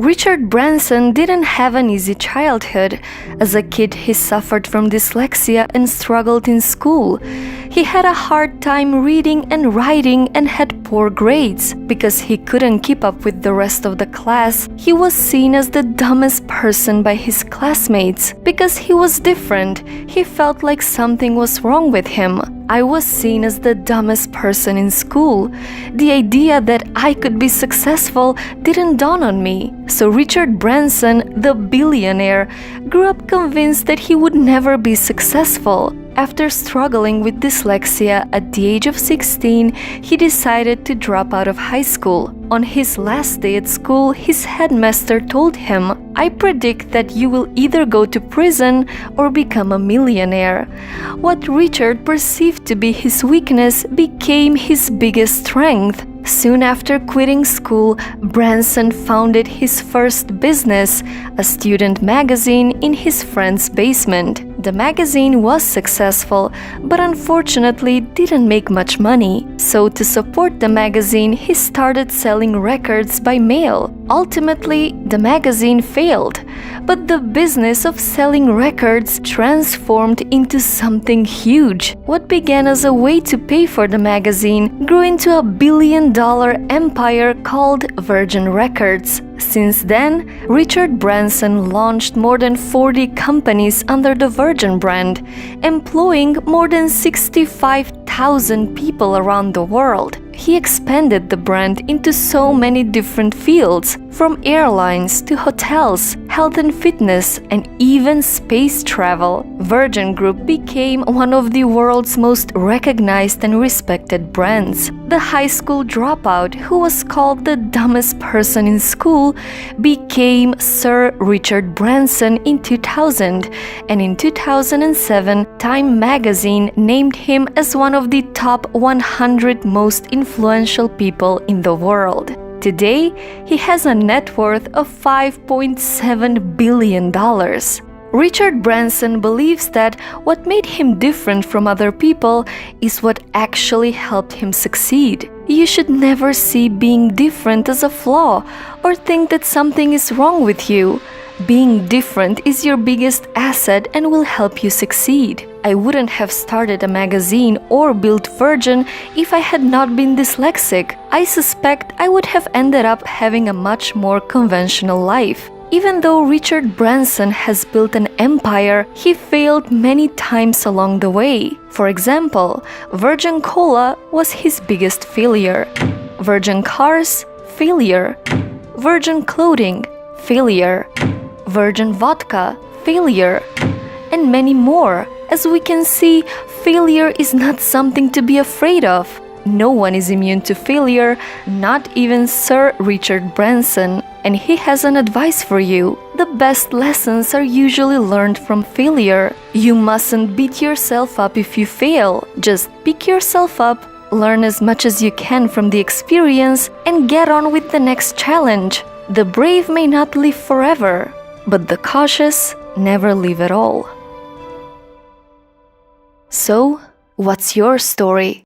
Richard Branson didn't have an easy childhood. As a kid, he suffered from dyslexia and struggled in school. He had a hard time reading and writing and had poor grades. Because he couldn't keep up with the rest of the class, he was seen as the dumbest person by his classmates. Because he was different, he felt like something was wrong with him. I was seen as the dumbest person in school. The idea that I could be successful didn't dawn on me. So Richard Branson, the billionaire, grew up convinced that he would never be successful. After struggling with dyslexia at the age of 16, he decided to drop out of high school. On his last day at school, his headmaster told him, "I predict that you will either go to prison or become a millionaire." What Richard perceived to be his weakness became his biggest strength. Soon after quitting school, Branson founded his first business, a student magazine in his friend's basement. The magazine was successful, but unfortunately didn't make much money. So to support the magazine, he started selling records by mail. Ultimately, the magazine failed, but the business of selling records transformed into something huge. What began as a way to pay for the magazine grew into a billion-dollar empire called Virgin Records. Since then, Richard Branson launched more than 40 companies under the Virgin brand, employing more than 65,000 people around the world. He expanded the brand into so many different fields, from airlines to hotels, health and fitness, and even space travel. Virgin Group became one of the world's most recognized and respected brands. The high school dropout, who was called the dumbest person in school, became Sir Richard Branson in 2000, and in 2007, Time magazine named him as one of the top 100 most influential people in the world. Today, he has a net worth of $5.7 billion. Richard Branson believes that what made him different from other people is what actually helped him succeed. You should never see being different as a flaw or think that something is wrong with you. Being different is your biggest asset and will help you succeed. I wouldn't have started a magazine or built Virgin if I had not been dyslexic. I suspect I would have ended up having a much more conventional life. Even though Richard Branson has built an empire, he failed many times along the way. For example, Virgin Cola was his biggest failure. Virgin Cars, failure. Virgin Clothing, failure. Virgin Vodka, failure. And many more. As we can see, failure is not something to be afraid of. No one is immune to failure, not even Sir Richard Branson. And he has an advice for you. The best lessons are usually learned from failure. You mustn't beat yourself up if you fail. Just pick yourself up, learn as much as you can from the experience, and get on with the next challenge. The brave may not live forever, but the cautious never live at all. So, what's your story?